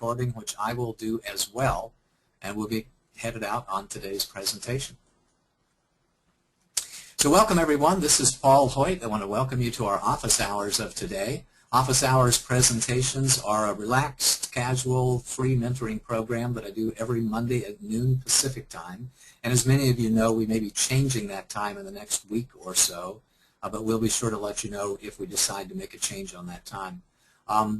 recording, which I will do as well, and we'll be headed out on today's presentation. So welcome everyone, this is Paul Hoyt. I want to welcome you to our office hours of today. Office hours presentations are a relaxed, casual, free mentoring program that I do every Monday at noon Pacific time. And as many of you know, we may be changing that time in the next week or so, but we'll be sure to let you know if we decide to make a change on that time.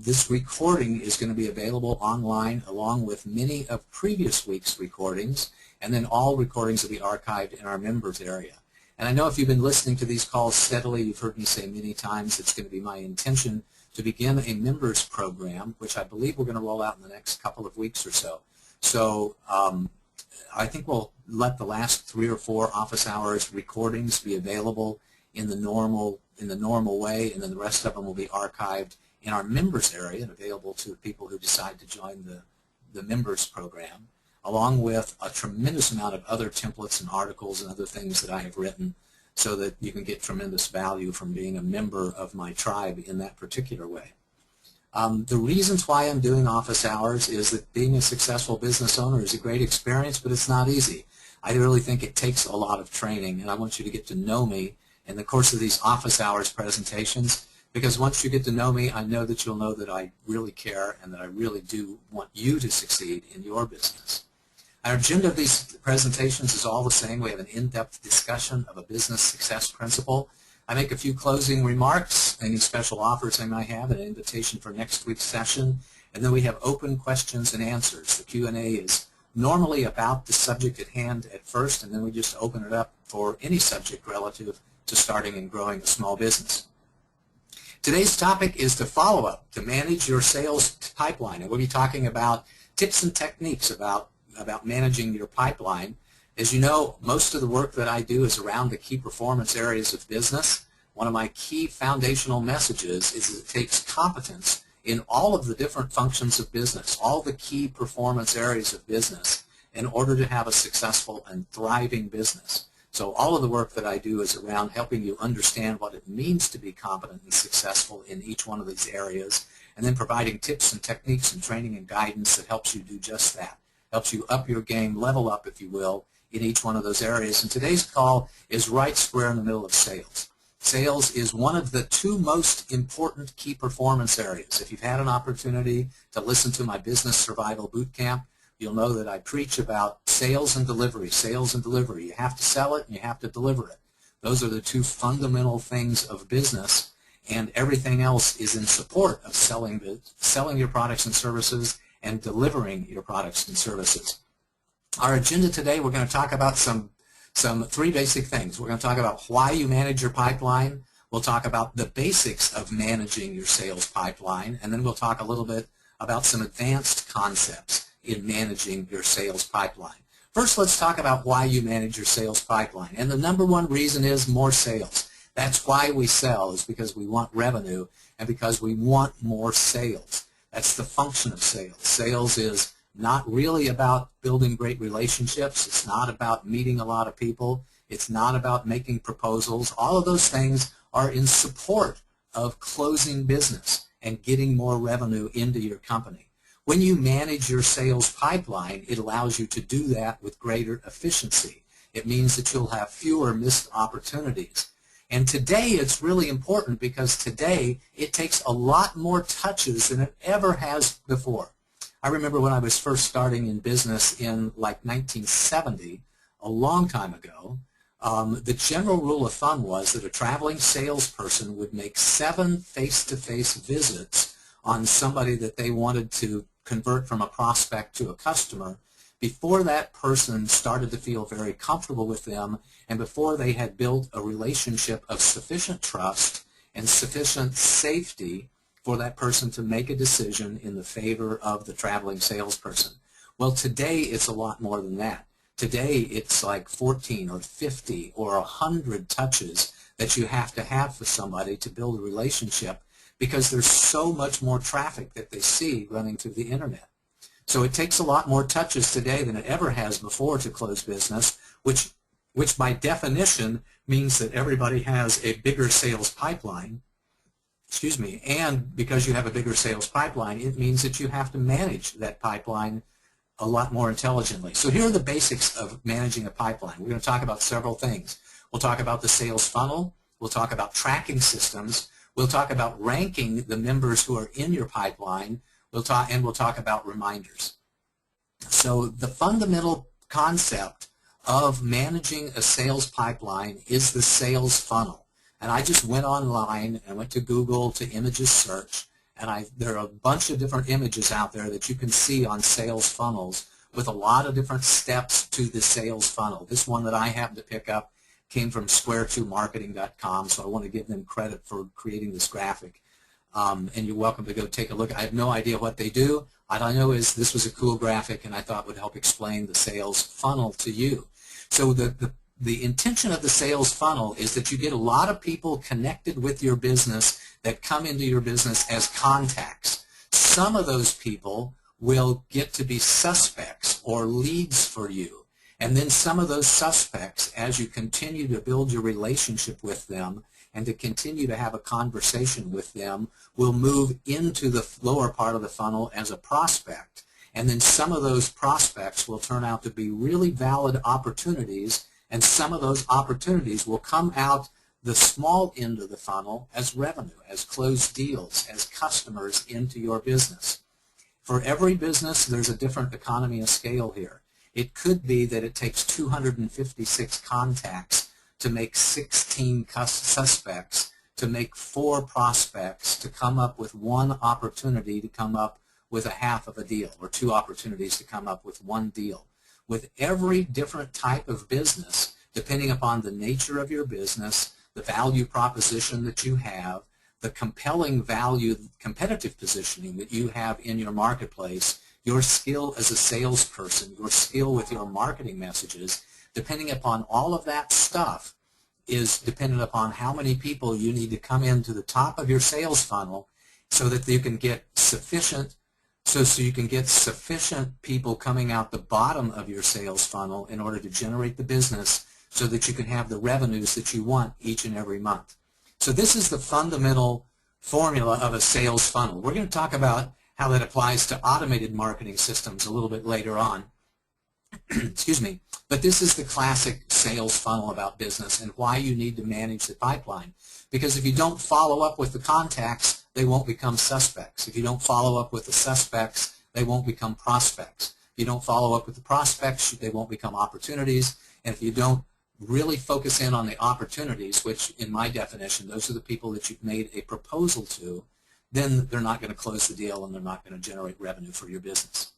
This recording is going to be available online along with many of previous week's recordings, and then all recordings will be archived in our members area. And I know if you've been listening to these calls steadily, you've heard me say many times it's going to be my intention to begin a members program, which I believe we're going to roll out in the next couple of weeks or so. So I think we'll let the last 3 or 4 office hours recordings be available in the normal way, and then the rest of them will be archived in our members area and available to people who decide to join the members program, along with a tremendous amount of other templates and articles and other things that I have written so that you can get tremendous value from being a member of my tribe in that particular way. The reasons why I'm doing office hours is that being a successful business owner is a great experience, but it's not easy. I really think it takes a lot of training, and I want you to get to know me in the course of these office hours presentations, because once you get to know me, I know that you'll know that I really care and that I really do want you to succeed in your business. Our agenda of these presentations is all the same. We have an in-depth discussion of a business success principle. I make a few closing remarks, any special offers I might have, an invitation for next week's session, and then we have open questions and answers. The Q&A is normally about the subject at hand at first, and then we just open it up for any subject relative to starting and growing a small business. Today's topic is to follow up, to manage your sales pipeline, and we'll be talking about tips and techniques about managing your pipeline. As you know, most of the work that I do is around the key performance areas of business. One of my key foundational messages is that it takes competence in all of the different functions of business, all the key performance areas of business, in order to have a successful and thriving business. So all of the work that I do is around helping you understand what it means to be competent and successful in each one of these areas, and then providing tips and techniques and training and guidance that helps you do just that. Helps you up your game, level up, if you will, in each one of those areas. And today's call is right square in the middle of sales. Sales is one of the 2 most important key performance areas. If you've had an opportunity to listen to my Business Survival Bootcamp, you'll know that I preach about sales and delivery, sales and delivery. You have to sell it and you have to deliver it. Those are the 2 fundamental things of business, and everything else is in support of selling your products and services and delivering your products and services. Our agenda today, we're going to talk about some 3 basic things. We're going to talk about why you manage your pipeline. We'll talk about the basics of managing your sales pipeline, and then we'll talk a little bit about some advanced concepts in managing your sales pipeline. First, let's talk about why you manage your sales pipeline. And the number 1 reason is more sales. That's why we sell, is because we want revenue and because we want more sales. That's the function of sales. Sales is not really about building great relationships. It's not about meeting a lot of people. It's not about making proposals. All of those things are in support of closing business and getting more revenue into your company. When you manage your sales pipeline, it allows you to do that with greater efficiency. It means that you'll have fewer missed opportunities. And today it's really important because today it takes a lot more touches than it ever has before. I remember when I was first starting in business in like 1970, a long time ago, the general rule of thumb was that a traveling salesperson would make 7 face-to-face visits on somebody that they wanted to convert from a prospect to a customer before that person started to feel very comfortable with them and before they had built a relationship of sufficient trust and sufficient safety for that person to make a decision in the favor of the traveling salesperson. Well, today it's a lot more than that. Today it's like 14 or 50 or 100 touches that you have to have for somebody to build a relationship because there's so much more traffic that they see running through the internet. So it takes a lot more touches today than it ever has before to close business, which by definition means that everybody has a bigger sales pipeline excuse me, and because you have a bigger sales pipeline, it means that you have to manage that pipeline a lot more intelligently. So here are the basics of managing a pipeline. We're going to talk about several things. We'll talk about the sales funnel. We'll talk about tracking systems. We'll talk about ranking the members who are in your pipeline. We'll talk about reminders. So the fundamental concept of managing a sales pipeline is the sales funnel. And I just went online and went to Google to images search, and there are a bunch of different images out there that you can see on sales funnels with a lot of different steps to the sales funnel. This one that I happened to pick up came from square2marketing.com, so I want to give them credit for creating this graphic. And you're welcome to go take a look. I have no idea what they do. All I know is this was a cool graphic, and I thought would help explain the sales funnel to you. So the intention of the sales funnel is that you get a lot of people connected with your business that come into your business as contacts. Some of those people will get to be suspects or leads for you. And then some of those suspects, as you continue to build your relationship with them and to continue to have a conversation with them, will move into the lower part of the funnel as a prospect. And then some of those prospects will turn out to be really valid opportunities, and some of those opportunities will come out the small end of the funnel as revenue, as closed deals, as customers into your business. For every business, there's a different economy of scale here. It could be that it takes 256 contacts to make 16 suspects, to make 4 prospects, to come up with 1 opportunity to come up with a half of a deal, or 2 opportunities to come up with 1 deal. With every different type of business, depending upon the nature of your business, the value proposition that you have, the compelling value, competitive positioning that you have in your marketplace, your skill as a salesperson, your skill with your marketing messages, depending upon all of that stuff is dependent upon how many people you need to come into the top of your sales funnel so that you can get sufficient people coming out the bottom of your sales funnel in order to generate the business so that you can have the revenues that you want each and every month. So this is the fundamental formula of a sales funnel. We're going to talk about how that applies to automated marketing systems a little bit later on. Excuse me. But this is the classic sales funnel about business and why you need to manage the pipeline. Because if you don't follow up with the contacts, they won't become suspects. If you don't follow up with the suspects, they won't become prospects. If you don't follow up with the prospects, they won't become opportunities. And if you don't really focus in on the opportunities, which in my definition, those are the people that you've made a proposal to, then they're not going to close the deal and they're not going to generate revenue for your business.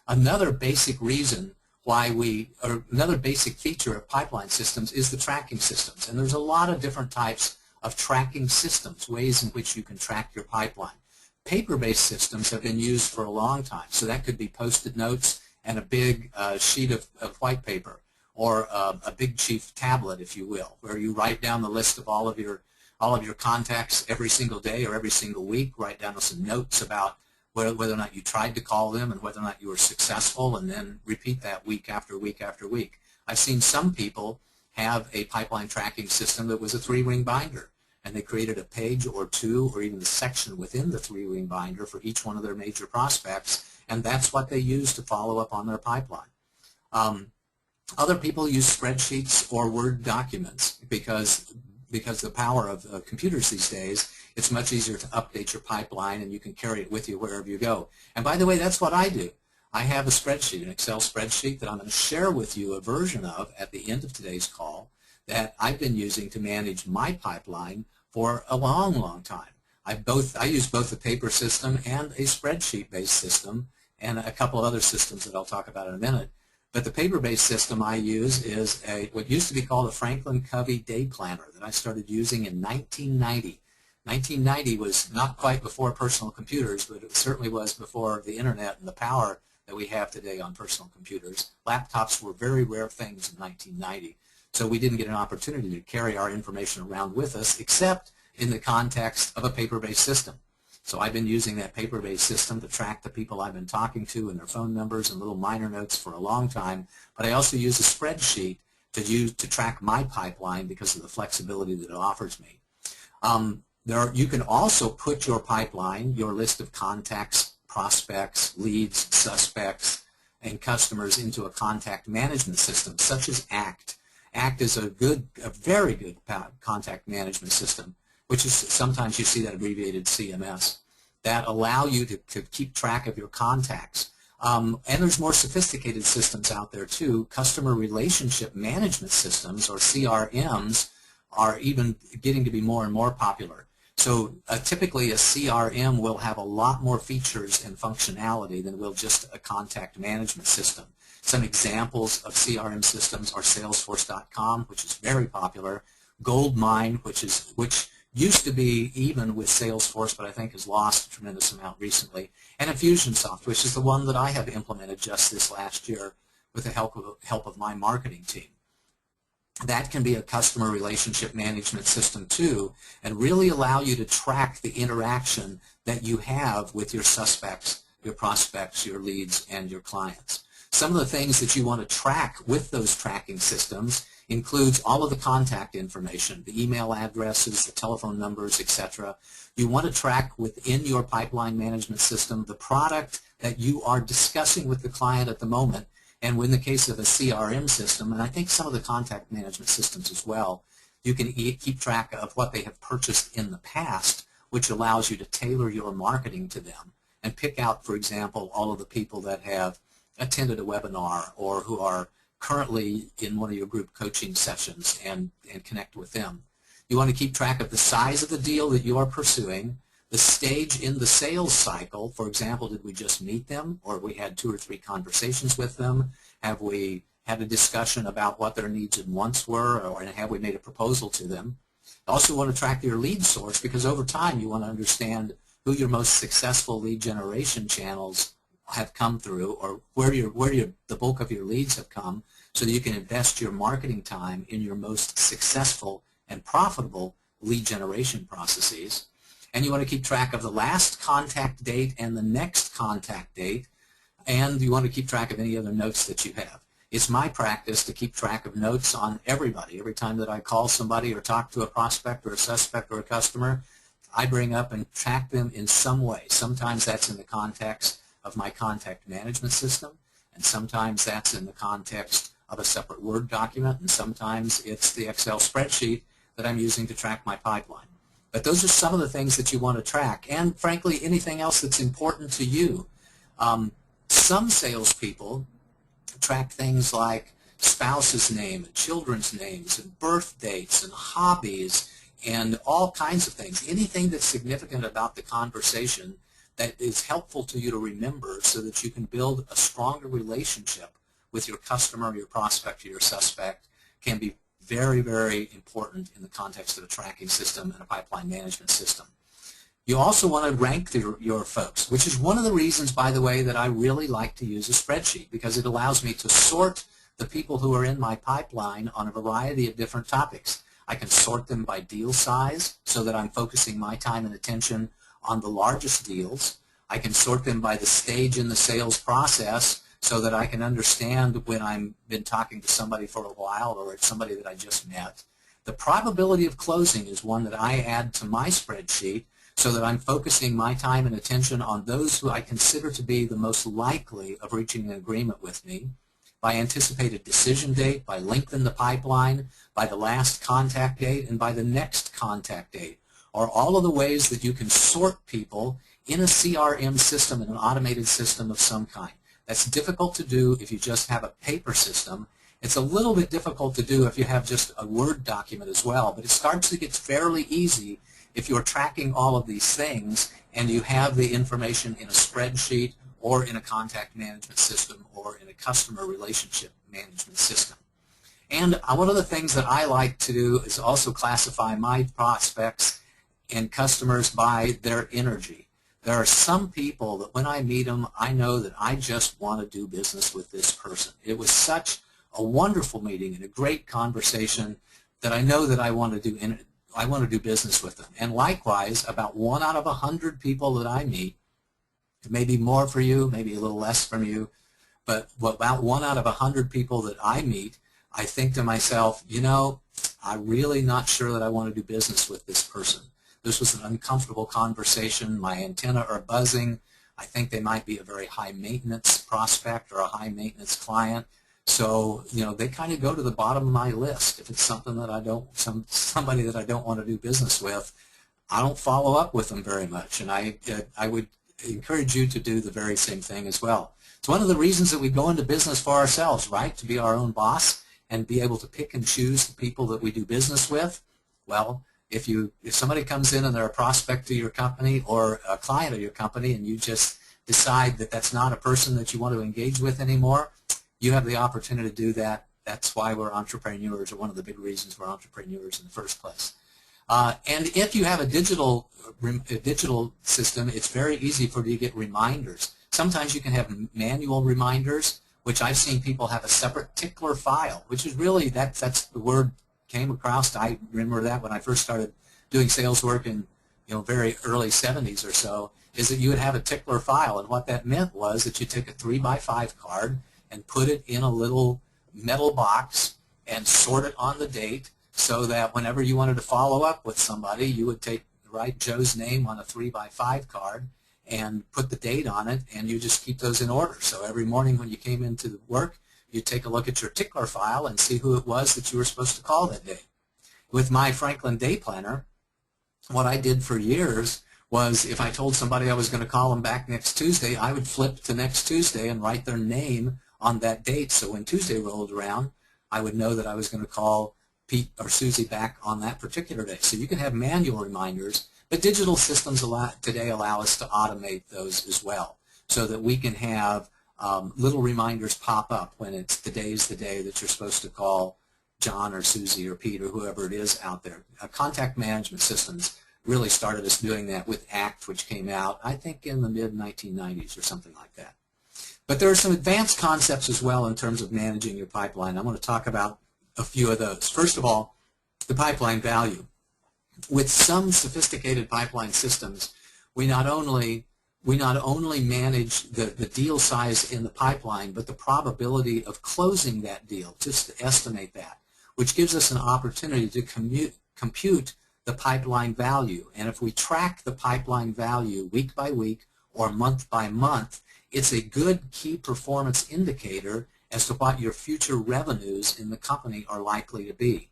Another basic reason another basic feature of pipeline systems is the tracking systems. And there's a lot of different types of tracking systems, ways in which you can track your pipeline. Paper-based systems have been used for a long time. So that could be Post-it notes and a big sheet of white paper, or a big chief tablet, if you will, where you write down the list of all of your contacts every single day or every single week, write down some notes about whether or not you tried to call them and whether or not you were successful, and then repeat that week after week after week. I've seen some people have a pipeline tracking system that was a 3-ring binder, and they created a page or 2 or even a section within the 3-ring binder for each one of their major prospects, and that's what they use to follow up on their pipeline. Other people use spreadsheets or Word documents because the power of computers these days, it's much easier to update your pipeline and you can carry it with you wherever you go. And by the way, that's what I do. I have a spreadsheet, an Excel spreadsheet that I'm going to share with you a version of at the end of today's call that I've been using to manage my pipeline for a long, long time. I use both a paper system and a spreadsheet-based system and a couple of other systems that I'll talk about in a minute. But the paper-based system I use is what used to be called a Franklin Covey day planner that I started using in 1990. 1990 was not quite before personal computers, but it certainly was before the internet and the power that we have today on personal computers. Laptops were very rare things in 1990, so we didn't get an opportunity to carry our information around with us except in the context of a paper-based system. So I've been using that paper-based system to track the people I've been talking to and their phone numbers and little minor notes for a long time. But I also use a spreadsheet to track my pipeline because of the flexibility that it offers me. You can also put your pipeline, your list of contacts, prospects, leads, suspects, and customers into a contact management system such as ACT. ACT is a very good contact management system, which is sometimes you see that abbreviated CMS, that allow you to keep track of your contacts. And there's more sophisticated systems out there too. Customer relationship management systems, or CRMs, are even getting to be more and more popular. So typically a CRM will have a lot more features and functionality than will just a contact management system. Some examples of CRM systems are Salesforce.com, which is very popular, Goldmine, which used to be even with Salesforce, but I think has lost a tremendous amount recently, and Infusionsoft, which is the one that I have implemented just this last year with the help of my marketing team. That can be a customer relationship management system too, and really allow you to track the interaction that you have with your suspects, your prospects, your leads, and your clients. Some of the things that you want to track with those tracking systems includes all of the contact information, the email addresses, the telephone numbers, etc. You want to track within your pipeline management system the product that you are discussing with the client at the moment. And in the case of a CRM system, and I think some of the contact management systems as well, you can keep track of what they have purchased in the past, which allows you to tailor your marketing to them and pick out, for example, all of the people that have attended a webinar or who are currently in one of your group coaching sessions and connect with them. You want to keep track of the size of the deal that you are pursuing, the stage in the sales cycle. For example, did we just meet them, or we had 2 or 3 conversations with them? Have we had a discussion about what their needs and wants were, or have we made a proposal to them? You also want to track your lead source, because over time you want to understand who your most successful lead generation channels have come through, or where the bulk of your leads have come, so that you can invest your marketing time in your most successful and profitable lead generation processes. And you want to keep track of the last contact date and the next contact date, and you want to keep track of any other notes that you have. It's my practice to keep track of notes on everybody. Every time that I call somebody or talk to a prospect or a suspect or a customer, I bring up and track them in some way. Sometimes that's in the context of my contact management system, and sometimes that's in the context of a separate Word document, and sometimes it's the Excel spreadsheet that I'm using to track my pipeline. But those are some of the things that you want to track, and frankly anything else that's important to you. Some salespeople track things like spouse's name, and children's names, and birth dates, and hobbies, and all kinds of things. Anything that's significant about the conversation that is helpful to you to remember, so that you can build a stronger relationship with your customer, your prospect, or your suspect, can be very, very important in the context of a tracking system and a pipeline management system. You also want to rank your folks, which is one of the reasons, by the way, that I really like to use a spreadsheet, because it allows me to sort the people who are in my pipeline on a variety of different topics. I can sort them by deal size, so that I'm focusing my time and attention on the largest deals. I can sort them by the stage in the sales process, so that I can understand when I've been talking to somebody for a while, or it's somebody that I just met. The probability of closing is one that I add to my spreadsheet, so that I'm focusing my time and attention on those who I consider to be the most likely of reaching an agreement with me, by anticipated decision date, by length in the pipeline, by the last contact date, and by the next contact date, are all of the ways that you can sort people in a CRM system, in an automated system of some kind. That's difficult to do if you just have a paper system. It's a little bit difficult to do if you have just a Word document as well, but it starts to get fairly easy if you're tracking all of these things and you have the information in a spreadsheet or in a contact management system or in a customer relationship management system. And one of the things that I like to do is also classify my prospects and customers by their energy. There are some people that when I meet them, I know that I just want to do business with this person. It was such a wonderful meeting and a great conversation that I know that I want to do business with them. And likewise, about 1 out of 100 people that I meet, it may be more for you, maybe a little less from you, but about 1 out of 100 people that I meet, I think to myself, you know, I'm really not sure that I want to do business with this person. this was an uncomfortable conversation, my antenna are buzzing, I think they might be a very high maintenance prospect or a high maintenance client. So, they kind of go to the bottom of my list. If it's something that somebody that I don't want to do business with, I don't follow up with them very much. And I would encourage you to do the very same thing as well. It's one of the reasons that we go into business for ourselves, right? To be our own boss and be able to pick and choose the people that we do business with. Well, if somebody comes in and they're a prospect to your company or a client of your company and you just decide that that's not a person that you want to engage with anymore, you have the opportunity to do that. That's why we're entrepreneurs, or one of the big reasons we're entrepreneurs in the first place. And if you have a digital system, it's very easy for you to get reminders. Sometimes you can have manual reminders, which I've seen people have a separate tickler file, which is really, that's the word came across. I remember that when I first started doing sales work in very early 70s or so, is that you would have a tickler file. And what that meant was that you take a 3x5 card and put it in a little metal box and sort it on the date, so that whenever you wanted to follow up with somebody, you would write Joe's name on a 3x5 card and put the date on it, and you just keep those in order. So every morning when you came into work, you take a look at your tickler file and see who it was that you were supposed to call that day. With my Franklin Day Planner, what I did for years was, if I told somebody I was going to call them back next Tuesday, I would flip to next Tuesday and write their name on that date. So when Tuesday rolled around, I would know that I was going to call Pete or Susie back on that particular day. So you can have manual reminders, but digital systems today allow us to automate those as well, so that we can have little reminders pop up when today's the day that you're supposed to call John or Susie or Pete or whoever it is out there. Contact management systems really started us doing that with ACT, which came out, I think, in the mid-1990s or something like that. But there are some advanced concepts as well in terms of managing your pipeline. I want to talk about a few of those. First of all, the pipeline value. With some sophisticated pipeline systems, we not only manage the deal size in the pipeline, but the probability of closing that deal, just to estimate that, which gives us an opportunity to compute the pipeline value. And if we track the pipeline value week by week or month by month, it's a good key performance indicator as to what your future revenues in the company are likely to be.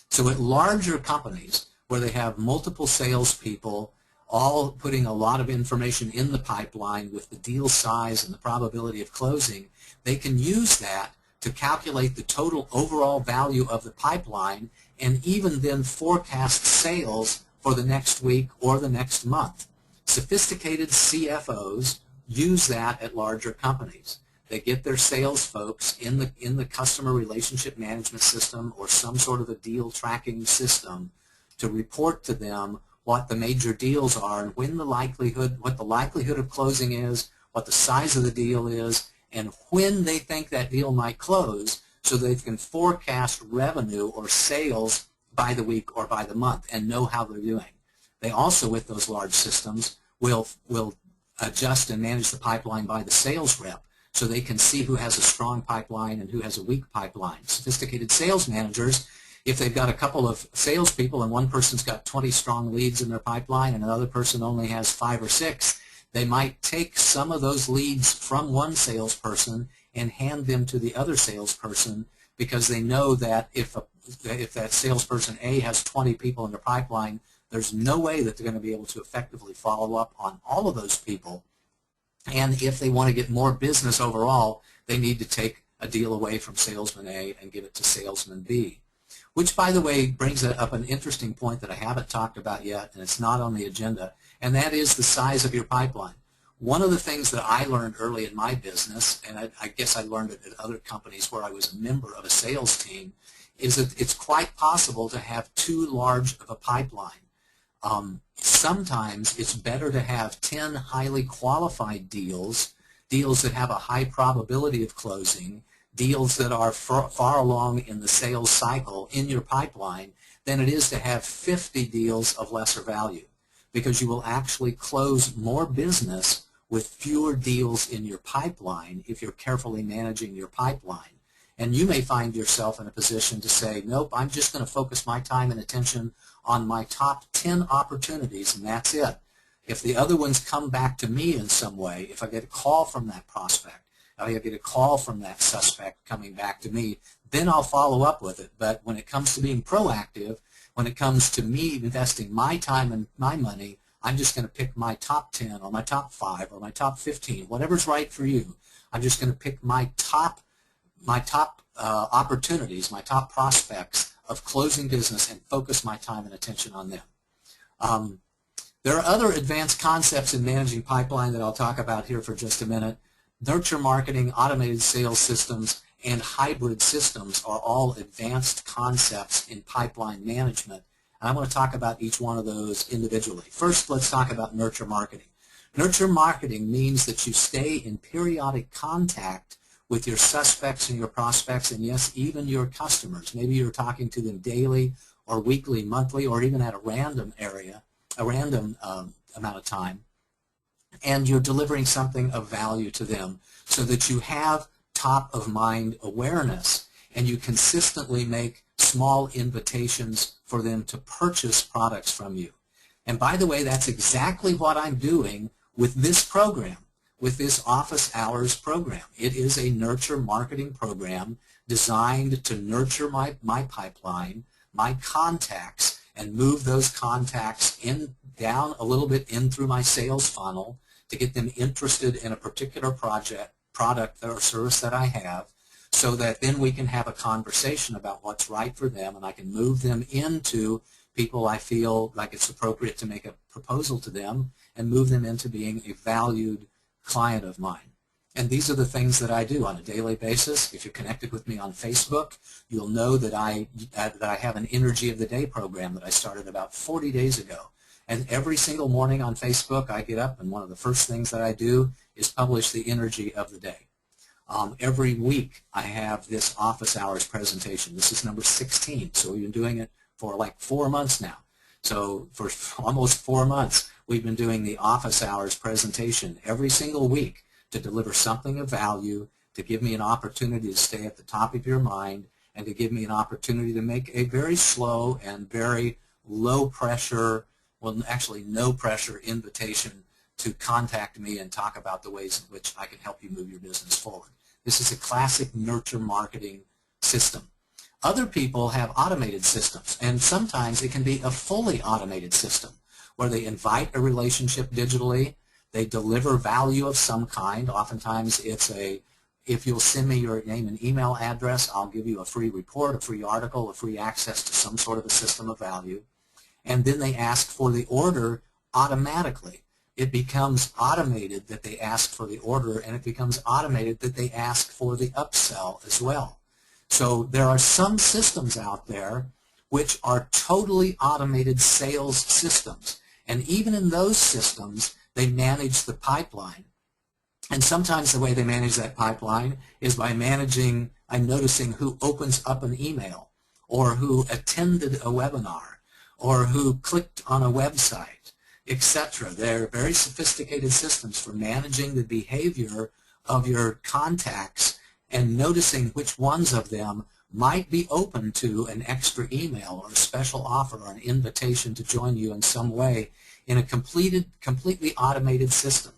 So at larger companies where they have multiple salespeople all putting a lot of information in the pipeline with the deal size and the probability of closing, they can use that to calculate the total overall value of the pipeline and even then forecast sales for the next week or the next month. Sophisticated CFOs use that at larger companies. They get their sales folks in the customer relationship management system or some sort of a deal tracking system to report to them what the major deals are and what the likelihood of closing is, what the size of the deal is, and when they think that deal might close, so they can forecast revenue or sales by the week or by the month and know how they're doing. They also, with those large systems, will adjust and manage the pipeline by the sales rep, so they can see who has a strong pipeline and who has a weak pipeline. Sophisticated sales managers, if they've got a couple of salespeople and one person's got 20 strong leads in their pipeline and another person only has 5 or 6, they might take some of those leads from one salesperson and hand them to the other salesperson, because they know that if that salesperson A has 20 people in their pipeline, there's no way that they're going to be able to effectively follow up on all of those people. And if they want to get more business overall, they need to take a deal away from salesman A and give it to salesman B. Which, by the way, brings up an interesting point that I haven't talked about yet, and it's not on the agenda, and that is the size of your pipeline. One of the things that I learned early in my business, and I guess I learned it at other companies where I was a member of a sales team, is that it's quite possible to have too large of a pipeline. Sometimes it's better to have 10 highly qualified deals that have a high probability of closing, deals that are far along in the sales cycle in your pipeline, than it is to have 50 deals of lesser value, because you will actually close more business with fewer deals in your pipeline if you're carefully managing your pipeline. And you may find yourself in a position to say, nope, I'm just going to focus my time and attention on my top 10 opportunities, and that's it. If the other ones come back to me in some way, if I get a call from that prospect, if I get a call from that suspect coming back to me, then I'll follow up with it. But when it comes to being proactive, when it comes to me investing my time and my money, I'm just going to pick my top 10 or my top 5 or my top 15, whatever's right for you. I'm just going to pick my top opportunities, my top prospects of closing business and focus my time and attention on them. There are other advanced concepts in managing pipeline that I'll talk about here for just a minute. Nurture marketing, automated sales systems, and hybrid systems are all advanced concepts in pipeline management. And I'm going to talk about each one of those individually. First, let's talk about nurture marketing. Nurture marketing means that you stay in periodic contact with your suspects and your prospects, and yes, even your customers. Maybe you're talking to them daily or weekly, monthly, or even at a random amount of time, and you're delivering something of value to them so that you have top-of-mind awareness and you consistently make small invitations for them to purchase products from you. And by the way, that's exactly what I'm doing with this program, with this office hours program. It is a nurture marketing program designed to nurture my pipeline, my contacts, and move those contacts down a little bit in through my sales funnel to get them interested in a particular product or service that I have, so that then we can have a conversation about what's right for them, and I can move them into people I feel like it's appropriate to make a proposal to them and move them into being a valued client of mine. And these are the things that I do on a daily basis. If you're connected with me on Facebook, you'll know that I have an Energy of the Day program that I started about 40 days ago. And every single morning on Facebook, I get up, and one of the first things that I do is publish the Energy of the Day. Every week, I have this office hours presentation. This is number 16, so we've been doing it for like 4 months now. So for almost 4 months, we've been doing the office hours presentation every single week to deliver something of value, to give me an opportunity to stay at the top of your mind, and to give me an opportunity to make a very slow and very low pressure, well, actually no pressure invitation to contact me and talk about the ways in which I can help you move your business forward. This is a classic nurture marketing system. Other people have automated systems, and sometimes it can be a fully automated system where they invite a relationship digitally, they deliver value of some kind. Oftentimes it's if you'll send me your name and email address, I'll give you a free report, a free article, a free access to some sort of a system of value. And then they ask for the order automatically. It becomes automated that they ask for the order, and it becomes automated that they ask for the upsell as well. So there are some systems out there which are totally automated sales systems. And even in those systems, they manage the pipeline. And sometimes the way they manage that pipeline is by noticing who opens up an email, or who attended a webinar, or who clicked on a website, etc. They're very sophisticated systems for managing the behavior of your contacts and noticing which ones of them might be open to an extra email or a special offer or an invitation to join you in some way in a completely automated system.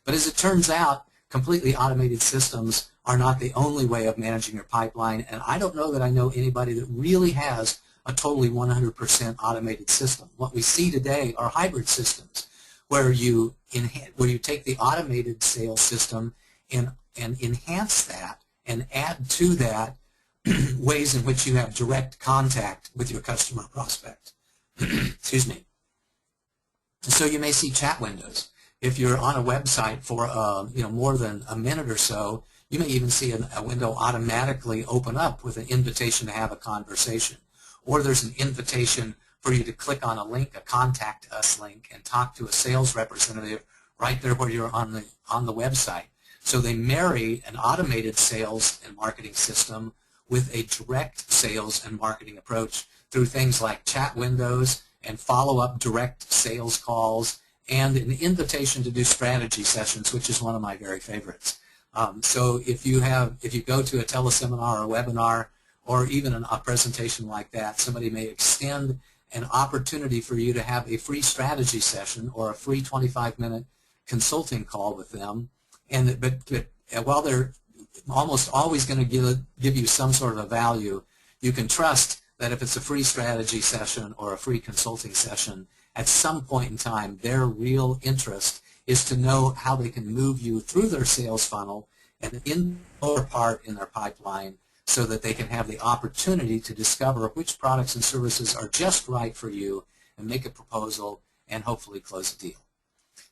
But as it turns out, completely automated systems are not the only way of managing your pipeline, and I don't know that I know anybody that really has a totally 100% automated system. What we see today are hybrid systems where you take the automated sales system and enhance that and add to that ways in which you have direct contact with your customer prospect. Excuse me. So you may see chat windows. If you're on a website for more than a minute or so, you may even see a window automatically open up with an invitation to have a conversation. Or there's an invitation for you to click on a link, a Contact Us link, and talk to a sales representative right there where you're on the website. So they marry an automated sales and marketing system with a direct sales and marketing approach through things like chat windows and follow-up direct sales calls and an invitation to do strategy sessions, which is one of my very favorites. So if you go to a teleseminar or a webinar or even a presentation like that, somebody may extend an opportunity for you to have a free strategy session or a free 25-minute consulting call with them. But while they're almost always going to give you some sort of a value, you can trust that if it's a free strategy session or a free consulting session, at some point in time, their real interest is to know how they can move you through their sales funnel and in or part in their pipeline so that they can have the opportunity to discover which products and services are just right for you and make a proposal and hopefully close a deal.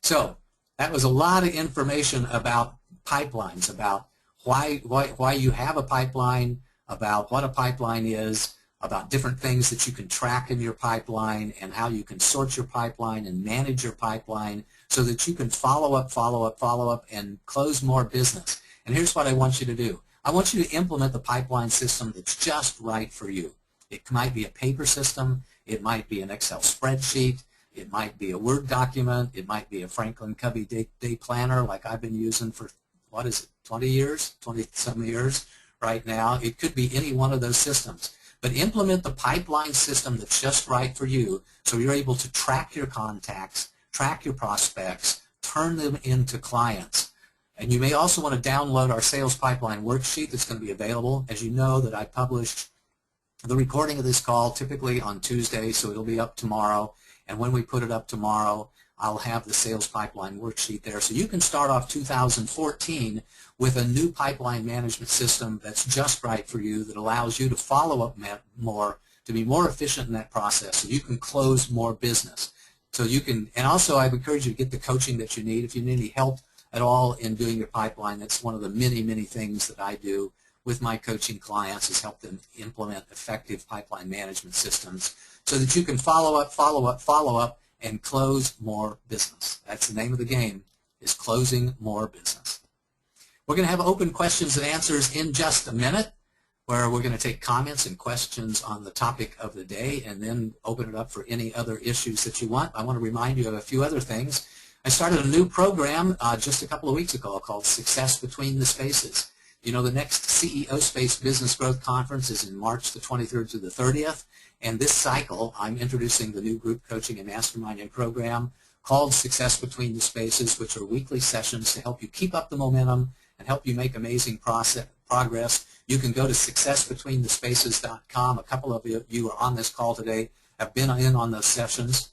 So that was a lot of information about pipelines, about why you have a pipeline, about what a pipeline is, about different things that you can track in your pipeline and how you can sort your pipeline and manage your pipeline so that you can follow up, and close more business. And here's what I want you to do. I want you to implement the pipeline system that's just right for you. It might be a paper system. It might be an Excel spreadsheet. It might be a Word document. It might be a Franklin Covey day planner like I've been using for, 20 years, 20-some years right now. It could be any one of those systems. But implement the pipeline system that's just right for you so you're able to track your contacts, track your prospects, turn them into clients. And you may also want to download our sales pipeline worksheet that's going to be available. As you know, that I publish the recording of this call typically on Tuesday, so it'll be up tomorrow. And when we put it up tomorrow, I'll have the sales pipeline worksheet there. So you can start off 2014 with a new pipeline management system that's just right for you, that allows you to follow up more, to be more efficient in that process so you can close more business. So you can, and also I encourage you to get the coaching that you need. If you need any help at all in doing your pipeline, that's one of the many, many things that I do with my coaching clients, is help them implement effective pipeline management systems so that you can follow up, and close more business. That's the name of the game, is closing more business. We're going to have open questions and answers in just a minute, where we're going to take comments and questions on the topic of the day and then open it up for any other issues that you want. I want to remind you of a few other things. I started a new program just a couple of weeks ago called Success Between the Spaces. You know, the next CEO Space Business Growth Conference is in March the 23rd to the 30th. And this cycle, I'm introducing the new group coaching and masterminding program called Success Between the Spaces, which are weekly sessions to help you keep up the momentum and help you make amazing progress. You can go to successbetweenthespaces.com. A couple of you are on this call today, have been in on those sessions.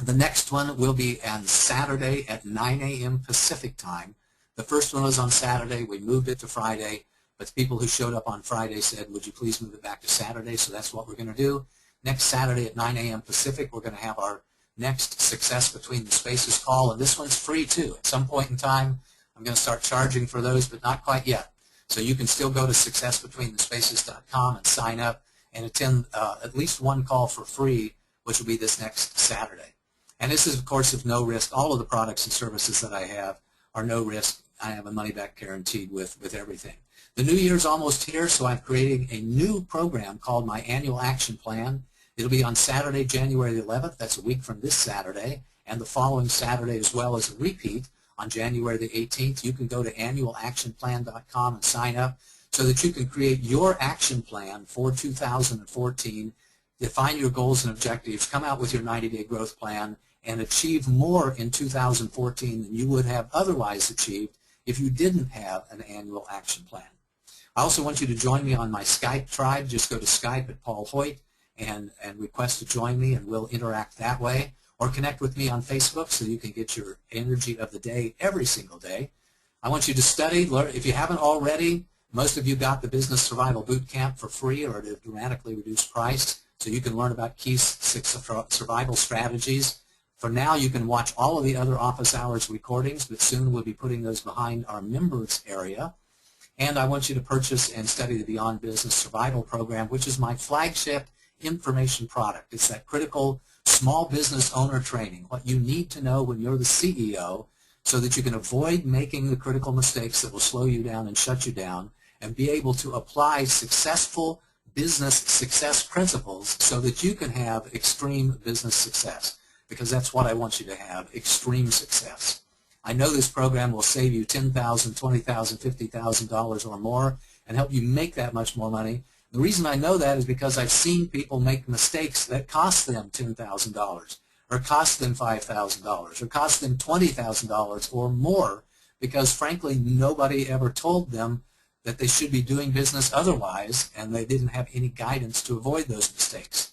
The next one will be on Saturday at 9 a.m. Pacific time. The first one was on Saturday. We moved it to Friday. But the people who showed up on Friday said, would you please move it back to Saturday? So that's what we're going to do. Next Saturday at 9 a.m. Pacific, we're going to have our next Success Between the Spaces call. And this one's free, too. At some point in time, I'm going to start charging for those, but not quite yet. So you can still go to successbetweenthespaces.com and sign up and attend at least one call for free, which will be this next Saturday. And this is, of course, of no risk. All of the products and services that I have are no risk. I have a money-back guaranteed with everything. The new year's almost here, so I'm creating a new program called my Annual Action Plan. It'll be on Saturday, January the 11th. That's a week from this Saturday, and the following Saturday as well as a repeat on January the 18th. You can go to annualactionplan.com and sign up so that you can create your action plan for 2014, define your goals and objectives, come out with your 90-day growth plan, and achieve more in 2014 than you would have otherwise achieved if you didn't have an annual action plan. I also want you to join me on my Skype tribe. Just go to Skype at Paul Hoyt and request to join me, and we'll interact that way. Or connect with me on Facebook so you can get your energy of the day every single day. I want you to study. If you haven't already, most of you got the Business Survival Boot Camp for free or at a dramatically reduced price, so you can learn about key 6 survival strategies. For now, you can watch all of the other office hours recordings, but soon we'll be putting those behind our members area. And I want you to purchase and study the Beyond Business Survival Program, which is my flagship information product. It's that critical small business owner training, what you need to know when you're the CEO so that you can avoid making the critical mistakes that will slow you down and shut you down, and be able to apply successful business success principles so that you can have extreme business success, because that's what I want you to have, extreme success. I know this program will save you $10,000, $20,000, $50,000 or more and help you make that much more money. The reason I know that is because I've seen people make mistakes that cost them $10,000 or cost them $5,000 or cost them $20,000 or more because, frankly, nobody ever told them that they should be doing business otherwise, and they didn't have any guidance to avoid those mistakes.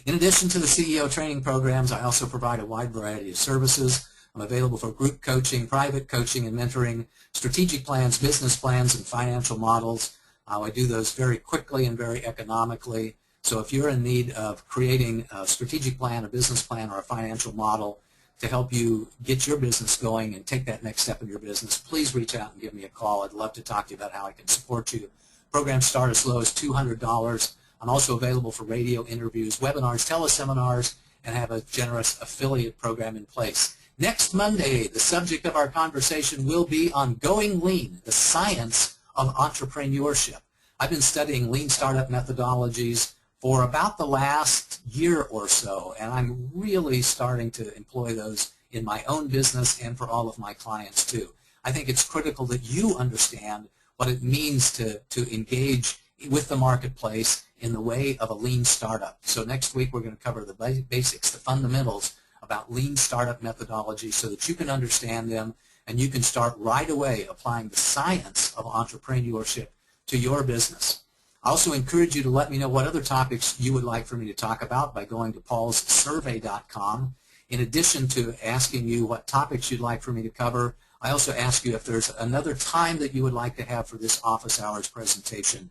In addition to the CEO training programs, I also provide a wide variety of services. I'm available for group coaching, private coaching and mentoring, strategic plans, business plans, and financial models. I do those very quickly and very economically. So if you're in need of creating a strategic plan, a business plan, or a financial model to help you get your business going and take that next step in your business, please reach out and give me a call. I'd love to talk to you about how I can support you. Programs start as low as $200. I'm also available for radio interviews, webinars, teleseminars, and have a generous affiliate program in place. Next Monday, the subject of our conversation will be on Going Lean, the science of entrepreneurship. I've been studying lean startup methodologies for about the last year or so, and I'm really starting to employ those in my own business and for all of my clients too. I think it's critical that you understand what it means to engage with the marketplace in the way of a lean startup. So next week we're going to cover the basics, the fundamentals about lean startup methodology so that you can understand them and you can start right away applying the science of entrepreneurship to your business. I also encourage you to let me know what other topics you would like for me to talk about by going to paulssurvey.com. In addition to asking you what topics you'd like for me to cover, I also ask you if there's another time that you would like to have for this office hours presentation.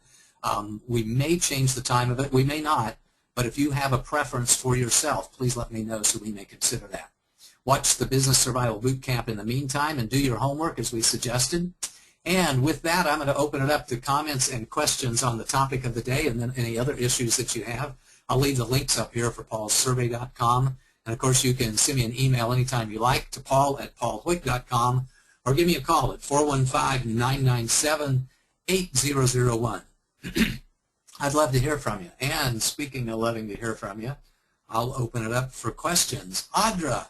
We may change the time of it, we may not, but if you have a preference for yourself, please let me know so we may consider that. Watch the Business Survival Bootcamp in the meantime and do your homework as we suggested. And with that, I'm going to open it up to comments and questions on the topic of the day and then any other issues that you have. I'll leave the links up here for paulssurvey.com. And, of course, you can send me an email anytime you like to paul@paulhoyt.com or give me a call at 415-997-8001. I'd love to hear from you. And speaking of loving to hear from you, I'll open it up for questions. Audra,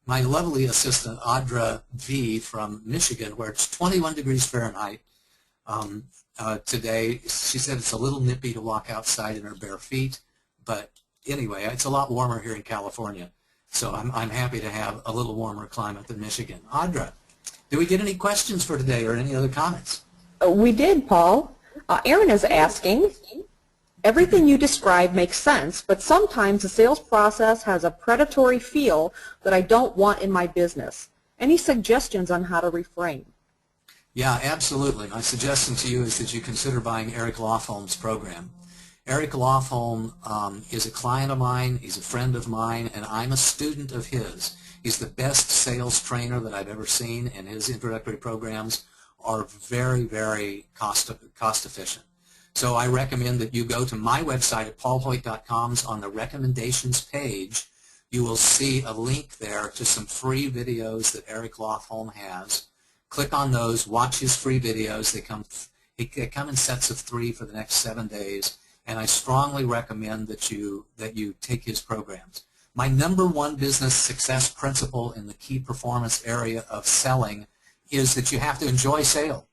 my lovely assistant, Audra V. from Michigan, where it's 21 degrees Fahrenheit today. She said it's a little nippy to walk outside in her bare feet, but anyway, it's a lot warmer here in California, so I'm happy to have a little warmer climate than Michigan. Audra, did we get any questions for today or any other comments? We did, Paul. Aaron is asking, everything you described makes sense, but sometimes the sales process has a predatory feel that I don't want in my business. Any suggestions on how to refrain? Yeah, absolutely. My suggestion to you is that you consider buying Eric Lofholm's program. Eric Lofholm is a client of mine, he's a friend of mine, and I'm a student of his. He's the best sales trainer that I've ever seen, and his introductory programs are very, very cost efficient. So I recommend that you go to my website at paulhoyt.com. On the recommendations page, you will see a link there to some free videos that Eric Lofholm has. Click on those, watch his free videos. They come in sets of 3 for the next 7 days, and I strongly recommend that you take his programs. My #1 business success principle in the key performance area of selling is that you have to enjoy sales.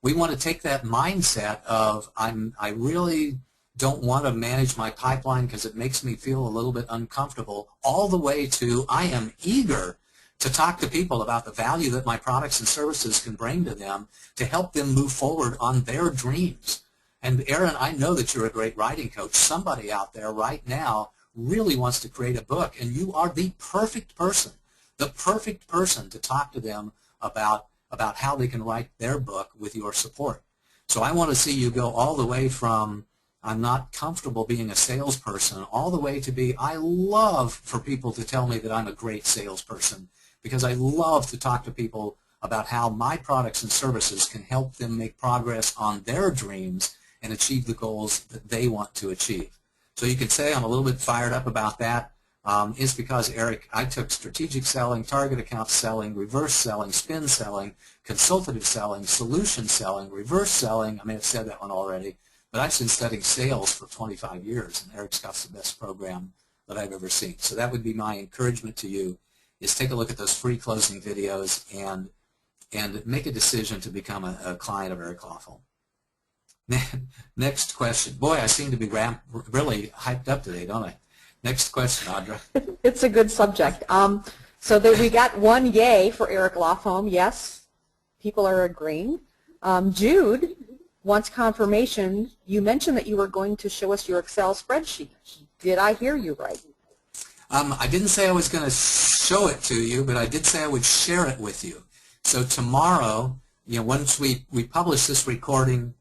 We want to take that mindset of I really don't want to manage my pipeline because it makes me feel a little bit uncomfortable, all the way to I am eager to talk to people about the value that my products and services can bring to them to help them move forward on their dreams. And Aaron, I know that you're a great writing coach. Somebody out there right now really wants to create a book, and you are the perfect person to talk to them about how they can write their book with your support. So I want to see you go all the way from I'm not comfortable being a salesperson all the way to I love for people to tell me that I'm a great salesperson, because I love to talk to people about how my products and services can help them make progress on their dreams and achieve the goals that they want to achieve. So you could say I'm a little bit fired up about that. Is because, Eric, I took strategic selling, target account selling, reverse selling, spin selling, consultative selling, solution selling, reverse selling. I may have said that one already, but I've been studying sales for 25 years, and Eric's got the best program that I've ever seen. So that would be my encouragement to you, is take a look at those free closing videos and make a decision to become a client of Eric Lawful. Next question. Boy, I seem to be really hyped up today, don't I? Next question, Audra. It's a good subject. So we got one yay for Eric Lawful. Yes, people are agreeing. Jude wants confirmation. You mentioned that you were going to show us your Excel spreadsheet. Did I hear you right? I didn't say I was going to show it to you, but I did say I would share it with you. So tomorrow, once we publish this recording,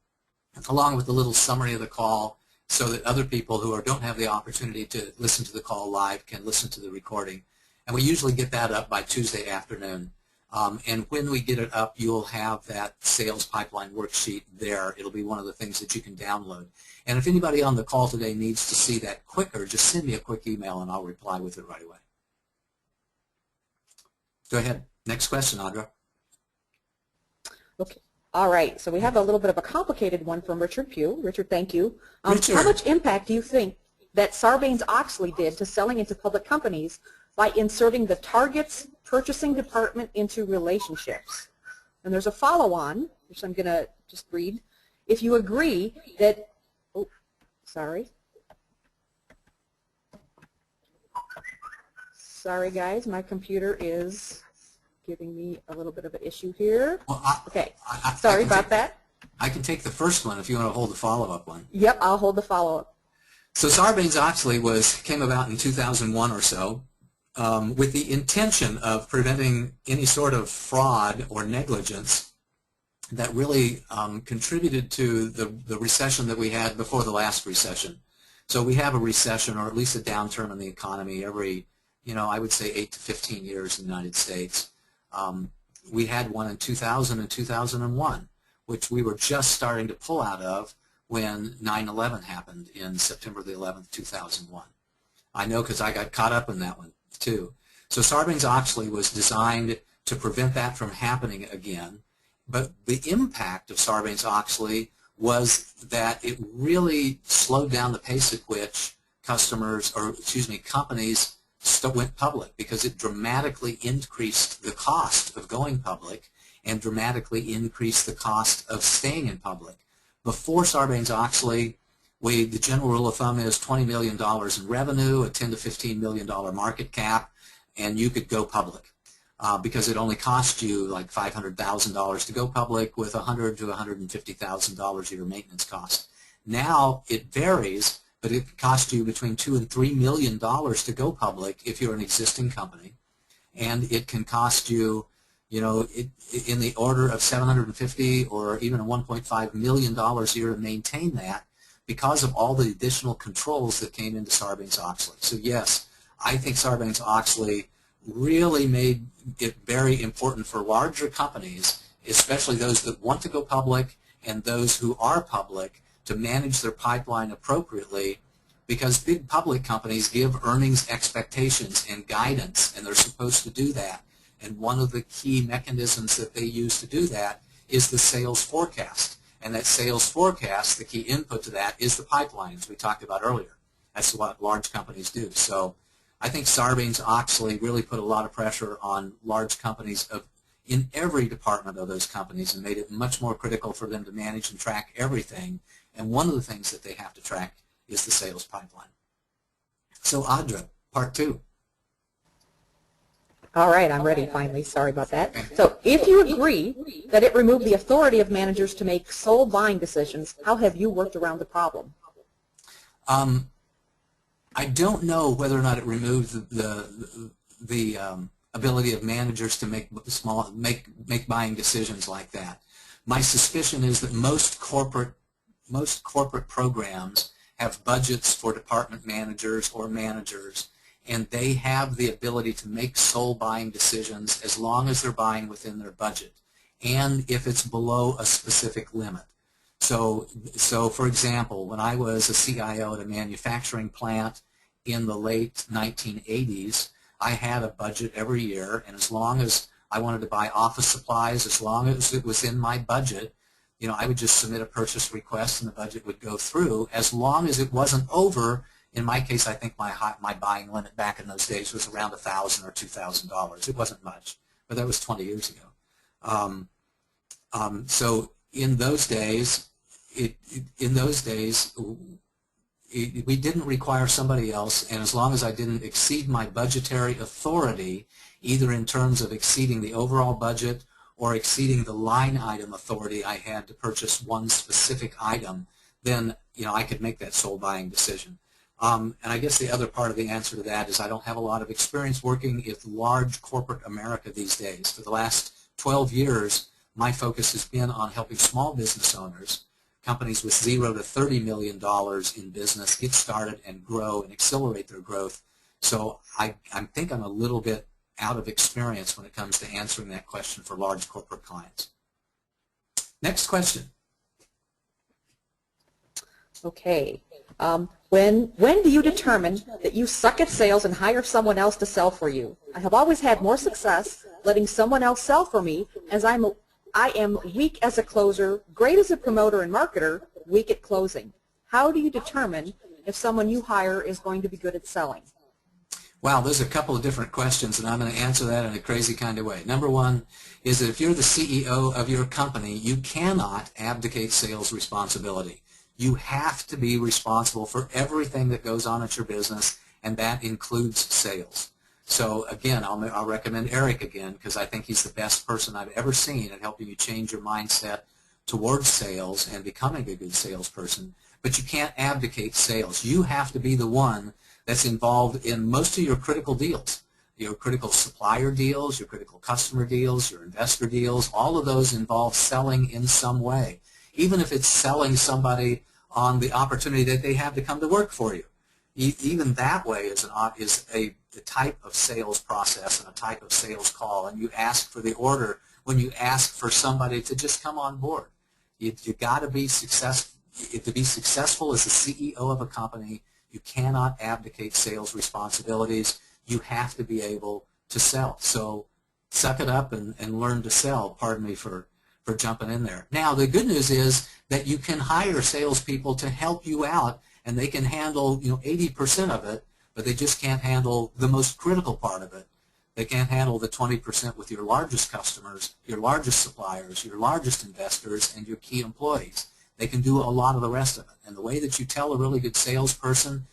along with a little summary of the call, so that other people who don't have the opportunity to listen to the call live can listen to the recording. And we usually get that up by Tuesday afternoon. And when we get it up, you'll have that sales pipeline worksheet there. It'll be one of the things that you can download. And if anybody on the call today needs to see that quicker, just send me a quick email and I'll reply with it right away. Go ahead. Next question, Audra. Okay. All right. So we have a little bit of a complicated one from Richard Pugh. Richard, thank you. Richard. How much impact do you think that Sarbanes-Oxley did to selling into public companies by inserting the target's purchasing department into relationships? And there's a follow-on, which I'm going to just read. If you agree that, oh, sorry. Sorry, guys, my computer is giving me a little bit of an issue here. Well, okay, sorry about that. I can take the first one if you want to hold the follow-up one. Yep, I'll hold the follow-up. So Sarbanes-Oxley came about in 2001 or so with the intention of preventing any sort of fraud or negligence that really contributed to the recession that we had before the last recession. So we have a recession, or at least a downturn in the economy every, I would say 8 to 15 years in the United States. We had one in 2000 and 2001, which we were just starting to pull out of when 9/11 happened in September the 11th, 2001. I know because I got caught up in that one too. So Sarbanes-Oxley was designed to prevent that from happening again, but the impact of Sarbanes-Oxley was that it really slowed down the pace at which companies went public, because it dramatically increased the cost of going public and dramatically increased the cost of staying in public. Before Sarbanes-Oxley, the general rule of thumb is $20 million in revenue, a $10 to $15 million market cap, and you could go public because it only cost you like $500,000 to go public with $100,000 to $150,000 of your maintenance cost. Now it varies, but it costs you between $2 and $3 million to go public if you're an existing company, and it can cost you, in the order of $750,000 or even $1.5 million a year to maintain that, because of all the additional controls that came into Sarbanes-Oxley. So yes, I think Sarbanes-Oxley really made it very important for larger companies, especially those that want to go public and those who are public, to manage their pipeline appropriately, because big public companies give earnings expectations and guidance, and they're supposed to do that. And one of the key mechanisms that they use to do that is the sales forecast. And that sales forecast, the key input to that is the pipeline, as we talked about earlier. That's what large companies do. So I think Sarbanes-Oxley really put a lot of pressure on large companies in every department of those companies, and made it much more critical for them to manage and track everything. And one of the things that they have to track is the sales pipeline. So Audra, part 2. All right, I'm ready finally. Sorry about that. So if you agree that it removed the authority of managers to make sole buying decisions, how have you worked around the problem? I don't know whether or not it removed the ability of managers to make buying decisions like that. My suspicion is that most corporate programs have budgets for department managers or managers, and they have the ability to make sole buying decisions as long as they're buying within their budget, and if it's below a specific limit. So for example, when I was a CIO at a manufacturing plant in the late 1980s, I had a budget every year, and as long as I wanted to buy office supplies, as long as it was in my budget, I would just submit a purchase request and the budget would go through, as long as it wasn't over In my case, I think my buying limit back in those days was around $1,000 or $2,000. It wasn't much, but that was 20 years ago. So in those days, we didn't require somebody else, and as long as I didn't exceed my budgetary authority, either in terms of exceeding the overall budget or exceeding the line item authority I had to purchase one specific item, then I could make that sole buying decision. And I guess the other part of the answer to that is I don't have a lot of experience working with large corporate America these days. For the last 12 years, my focus has been on helping small business owners, companies with $0 to $30 million in business, get started and grow and accelerate their growth. So I think I'm a little bit out of experience when it comes to answering that question for large corporate clients. Next question. Okay. When do you determine that you suck at sales and hire someone else to sell for you? I have always had more success letting someone else sell for me, as I am weak as a closer, great as a promoter and marketer, weak at closing. How do you determine if someone you hire is going to be good at selling? Wow, there's a couple of different questions, and I'm going to answer that in a crazy kind of way. Number one is that if you're the CEO of your company, you cannot abdicate sales responsibility. You have to be responsible for everything that goes on at your business, and that includes sales. So again, I'll recommend Eric again, because I think he's the best person I've ever seen at helping you change your mindset towards sales and becoming a good salesperson. But you can't abdicate sales. You have to be the one that's involved in most of your critical deals, your critical supplier deals, your critical customer deals, your investor deals. All of those involve selling in some way, even if it's selling somebody on the opportunity that they have to come to work for you. Even that way is a type of sales process and a type of sales call, and you ask for the order when you ask for somebody to just come on board. You got to be successful. To be successful as the CEO of a company, you cannot abdicate sales responsibilities. You have to be able to sell. So suck it up and learn to sell. Pardon me for jumping in there. Now, the good news is that you can hire salespeople to help you out, and they can handle 80% of it, but they just can't handle the most critical part of it. They can't handle the 20% with your largest customers, your largest suppliers, your largest investors, and your key employees. They can do a lot of the rest of it. And the way that you tell a really good salesperson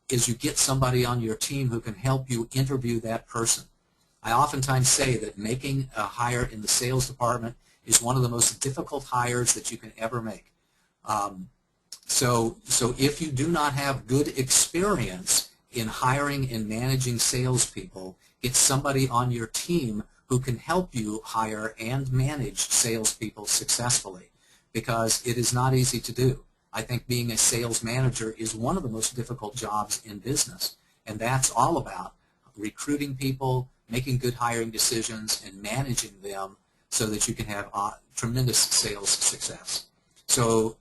is you get somebody on your team who can help you interview that person. I oftentimes say that making a hire in the sales department is one of the most difficult hires that you can ever make. So if you do not have good experience in hiring and managing salespeople, get somebody on your team who can help you hire and manage salespeople successfully, because it is not easy to do. I think being a sales manager is one of the most difficult jobs in business, and that's all about recruiting people, making good hiring decisions, and managing them so that you can have tremendous sales success. So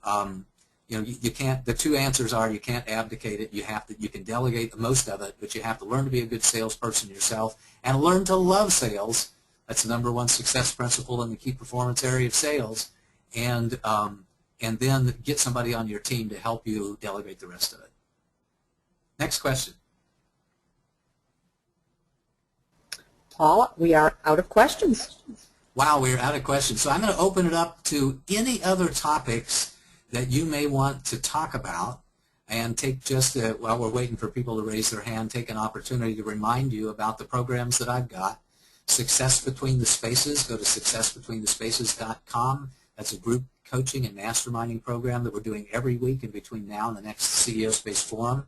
you can't. The two answers are you can't abdicate it. You can delegate most of it, but you have to learn to be a good salesperson yourself and learn to love sales. That's the number one success principle in the key performance area of sales, and then get somebody on your team to help you delegate the rest of it. Next question. Paul, we are out of questions. Wow, we're out of questions. So I'm going to open it up to any other topics that you may want to talk about, and take just, while we're waiting for people to raise their hand, take an opportunity to remind you about the programs that I've got. Success Between the Spaces, go to successbetweenthespaces.com. That's a group coaching and masterminding program that we're doing every week in between now and the next CEO Space Forum.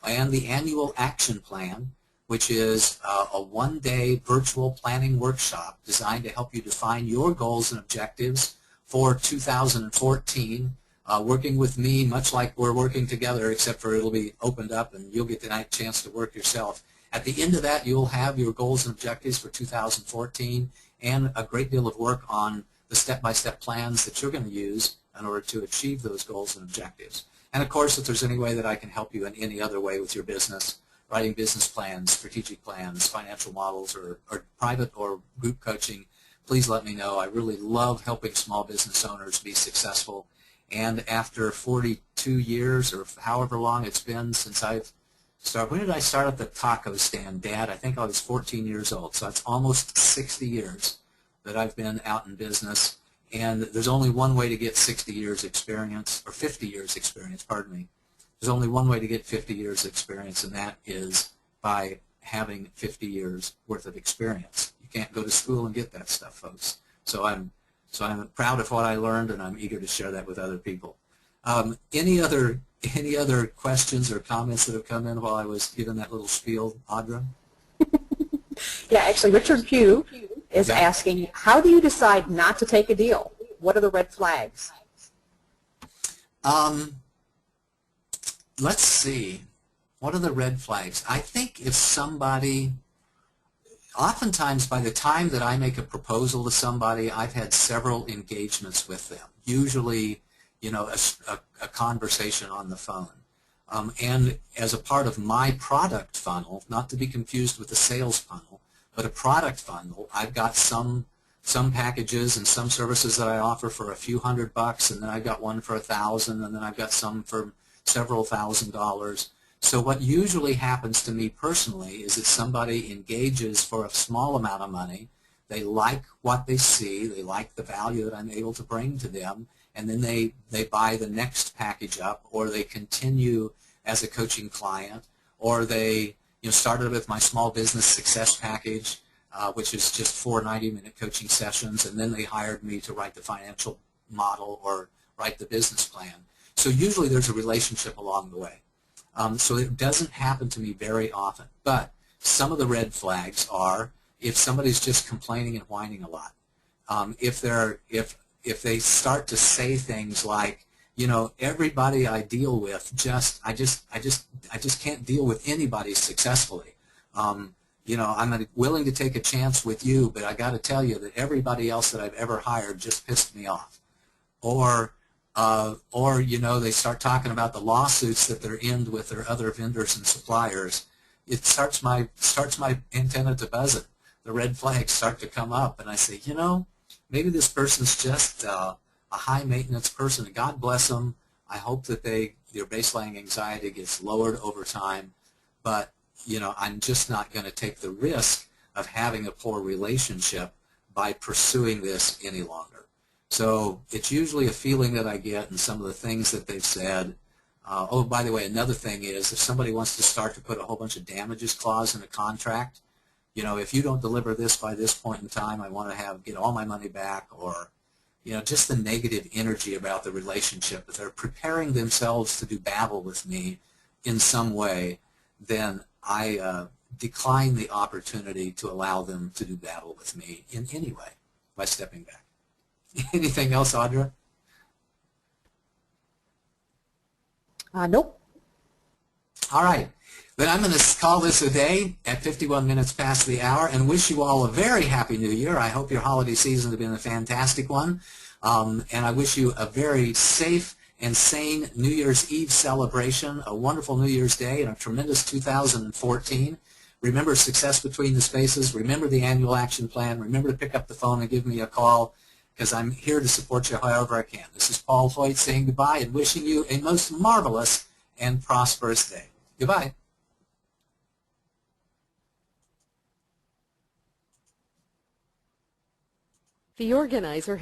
And the annual action plan, which is a one-day virtual planning workshop designed to help you define your goals and objectives for 2014, working with me, much like we're working together, except for it'll be opened up and you'll get the chance to work yourself. At the end of that, you'll have your goals and objectives for 2014 and a great deal of work on the step-by-step plans that you're going to use in order to achieve those goals and objectives. And of course, if there's any way that I can help you in any other way with your business, writing business plans, strategic plans, financial models, or private or group coaching, please let me know. I really love helping small business owners be successful, And after 42 years or however long it's been since I've started, when did I start at the taco stand, Dad? I think I was 14 years old. So it's almost 60 years that I've been out in business. And there's only one way to get 60 years experience, or 50 years experience, pardon me. There's only one way to get 50 years experience, and that is by having 50 years worth of experience. You can't go to school and get that stuff, folks. So I'm proud of what I learned, and I'm eager to share that with other people. Any other questions or comments that have come in while I was giving that little spiel, Audra? Yeah, actually, Richard Pugh is asking, how do you decide not to take a deal? What are the red flags? Let's see. What are the red flags? I think if somebody, oftentimes by the time that I make a proposal to somebody, I've had several engagements with them. Usually, you know, a conversation on the phone. And as a part of my product funnel, not to be confused with the sales funnel, but a product funnel, I've got some packages and some services that I offer for a few $100, and then I've got one for $1,000, and then I've got some for several $1,000s. So what usually happens to me personally is that somebody engages for a small amount of money. They like what they see. They like the value that I'm able to bring to them, and then they buy the next package up, or they continue as a coaching client, or they started with my small business success package, which is just 4 90-minute coaching sessions, and then they hired me to write the financial model or write the business plan. So usually there's a relationship along the way. So it doesn't happen to me very often. But some of the red flags are if somebody's just complaining and whining a lot. If they start to say things like, you know, everybody I deal with I just can't deal with anybody successfully. You know, I'm willing to take a chance with you, but I got to tell you that everybody else that I've ever hired just pissed me off. Or you know, they start talking about the lawsuits that they're in with their other vendors and suppliers. It starts my antenna to buzzing. The red flags start to come up, and I say, you know, maybe this person's just a high maintenance person. God bless them. I hope that their baseline anxiety gets lowered over time, but you know, I'm just not going to take the risk of having a poor relationship by pursuing this any longer. So it's usually a feeling that I get and some of the things that they've said. Oh, by the way, another thing is if somebody wants to start to put a whole bunch of damages clause in a contract, you know, if you don't deliver this by this point in time, I want to get all my money back, or, you know, just the negative energy about the relationship. If they're preparing themselves to do battle with me in some way, then I decline the opportunity to allow them to do battle with me in any way by stepping back. Anything else, Audra? Nope. All right. Then I'm going to call this a day at 51 minutes past the hour and wish you all a very happy new year. I hope your holiday season has been a fantastic one. And I wish you a very safe and sane New Year's Eve celebration, a wonderful New Year's Day, and a tremendous 2014. Remember success between the spaces. Remember the annual action plan. Remember to pick up the phone and give me a call, because I'm here to support you however I can. This is Paul Hoyt saying goodbye and wishing you a most marvelous and prosperous day. Goodbye. The organizer